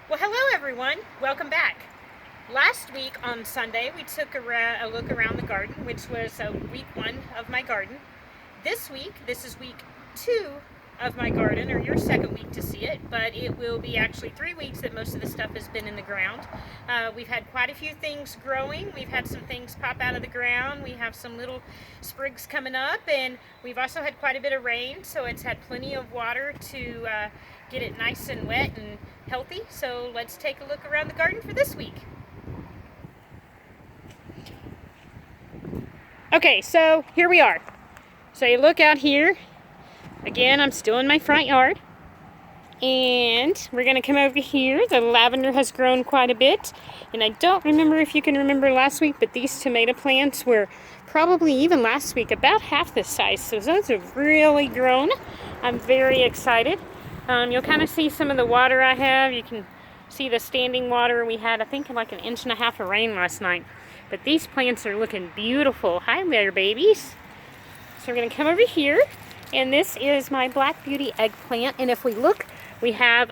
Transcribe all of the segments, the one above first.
Well, hello everyone. Welcome back. Last week on Sunday, we took a look around the garden, which was week one of my garden. This week, this is week two of my garden, or your second week to see it, but it will be actually 3 weeks that most of the stuff has been in the ground. We've had quite a few things growing. We've had some things pop out of the ground. We have some little sprigs coming up, and we've also had quite a bit of rain, so it's had plenty of water to get it nice and wet and healthy. So let's take a look around the garden for this week. Okay, so here we are. So you look out here. Again, I'm still in my front yard. And we're going to come over here. The lavender has grown quite a bit. And I don't remember if you can remember last week, but these tomato plants were probably even last week about half this size. So those have really grown. I'm very excited. You'll kind of see some of the water I have. You can see the standing water. We had, I think, like 1.5 inches of rain last night. But these plants are looking beautiful. Hi there, babies. So we're going to come over here. And this is my Black Beauty eggplant. And if we look, we have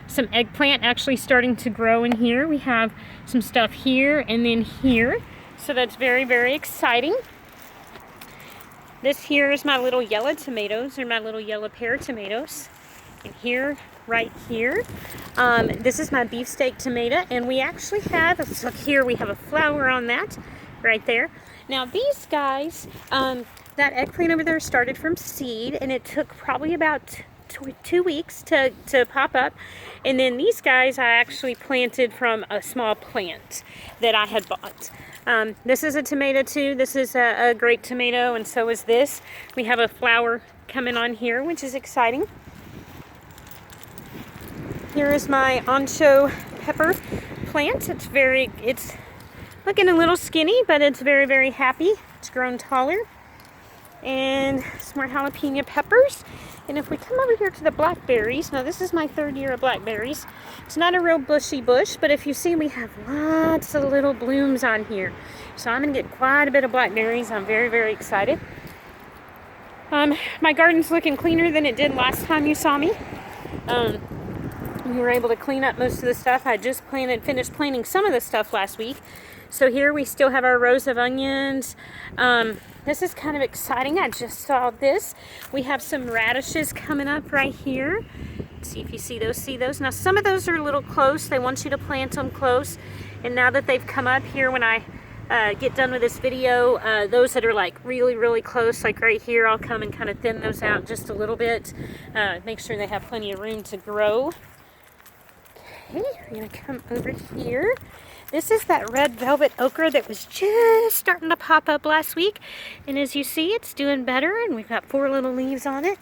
some eggplant actually starting to grow in here. We have some stuff here and then here. So that's very, very exciting. This here is my little yellow tomatoes, or my little yellow pear tomatoes. And here, right here, this is my beefsteak tomato. And we actually have, let's look here, we have a flower on that right there. Now these guys, that eggplant over there started from seed, and it took probably about 2 weeks to pop up. And then these guys I actually planted from a small plant that I had bought. This is a tomato too. This is a grape tomato, and so is this. We have a flower coming on here, which is exciting. Here is my ancho pepper plant. It's looking a little skinny, but it's very, very happy. It's grown taller. And some more jalapeno peppers. And if we come over here to the blackberries, now this is my 3rd year of blackberries. It's not a real bushy bush, but if you see, we have lots of little blooms on here. So I'm going to get quite a bit of blackberries. I'm very, very excited. My garden's looking cleaner than it did last time you saw me. We were able to clean up most of the stuff. I just finished planting some of the stuff last week. So here we still have our rows of onions. This is kind of exciting. I just saw this. We have some radishes coming up right here. Let's see if you see those. Now some of those are a little close. They want you to plant them close. And now that they've come up here, when I get done with this video, those that are like really, really close, like right here, I'll come and kind of thin those out just a little bit. Make sure they have plenty of room to grow. Okay, we're going to come over here. This is that red velvet okra that was just starting to pop up last week. And as you see, it's doing better, and we've got 4 little leaves on it.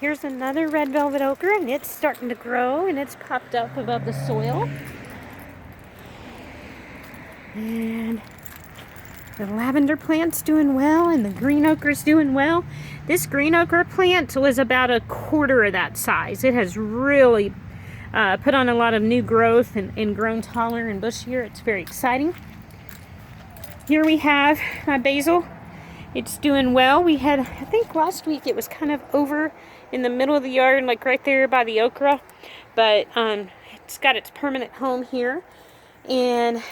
Here's another red velvet okra, and it's starting to grow, and it's popped up above the soil. And the lavender plant's doing well, and the green okra's doing well. This green okra plant was about 1/4 of that size. It has really put on a lot of new growth and grown taller and bushier. It's very exciting. Here we have my basil. It's doing well. We had, I think last week it was kind of over in the middle of the yard, like right there by the okra. But it's got its permanent home here. And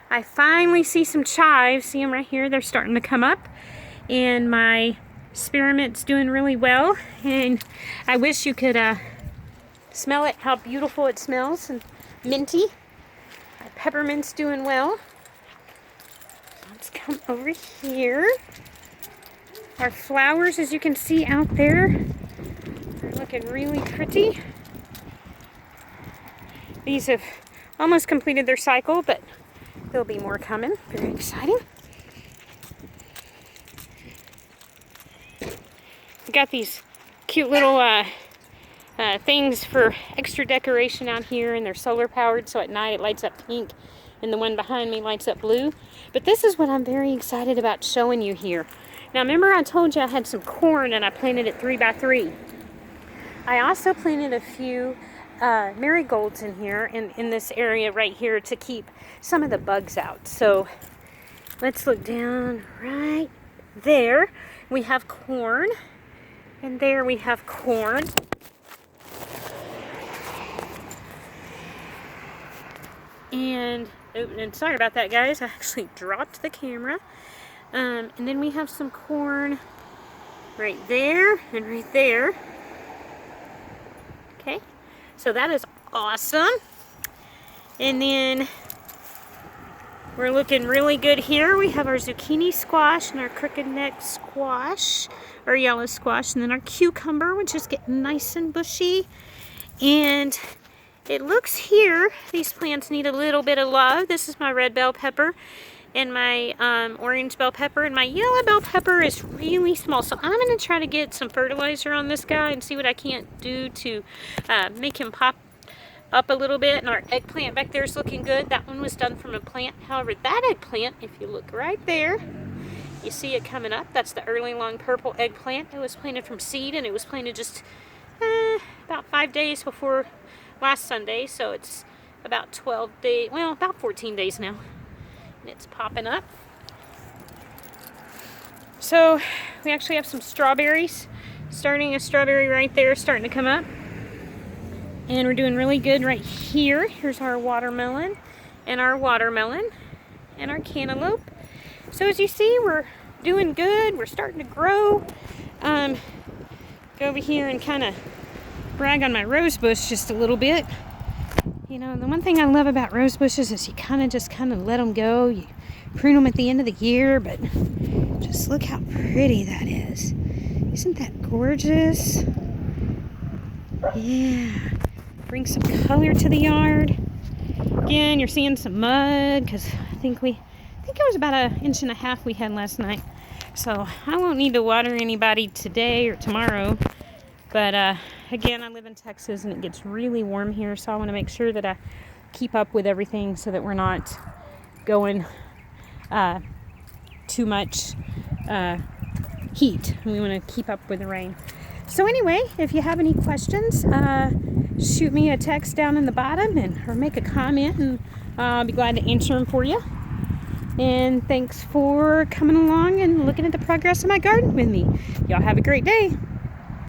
I finally see some chives. See them right here? They're starting to come up. And my spearmint's doing really well. And I wish you could smell it, how beautiful it smells, and minty. My peppermint's doing well. Let's come over here. Our flowers, as you can see out there, are looking really pretty. These have almost completed their cycle, but there'll be more coming. Very exciting. We got these cute little things for extra decoration out here, and they're solar powered, so at night it lights up pink and the one behind me lights up blue. But this is what I'm very excited about showing you here. Now remember I told you I had some corn and I planted it 3 by 3. I also planted a few marigolds in here, in this area right here, to keep some of the bugs out. So let's look down right there. We have corn, and there we have corn. And, oh, and sorry about that, guys. I actually dropped the camera. And then we have some corn right there and right there. Okay, so that is awesome. And then we're looking really good here. We have our zucchini squash and our crooked neck squash, or yellow squash, and then our cucumber, which is getting nice and bushy. And it looks here, these plants need a little bit of love. This is my red bell pepper and my orange bell pepper, and my yellow bell pepper is really small. So I'm going to try to get some fertilizer on this guy and see what I can't do to make him pop up a little bit. And our eggplant back there is looking good. That one was done from a plant. However, that eggplant, if you look right there, you see it coming up. That's the early long purple eggplant. It was planted from seed, and it was planted just about 5 days before last Sunday. So it's about 12 days, well, about 14 days now. And it's popping up. So we actually have some strawberries. Starting a strawberry right there, starting to come up. And we're doing really good right here. Here's our watermelon and our cantaloupe. So as you see, we're doing good. We're starting to grow. Go over here and kind of brag on my rose bush just a little bit. You know, the one thing I love about rose bushes is you kind of let them go. You prune them at the end of the year, but just look how pretty that is. Isn't that gorgeous? Yeah. Bring some color to the yard. Again, you're seeing some mud because I think it was about 1.5 inches we had last night. So I won't need to water anybody today or tomorrow. But again, I live in Texas and it gets really warm here, so I want to make sure that I keep up with everything so that we're not going too much heat. We want to keep up with the rain. So anyway, if you have any questions, shoot me a text down in the bottom or make a comment, and I'll be glad to answer them for you. And thanks for coming along and looking at the progress of my garden with me. Y'all have a great day.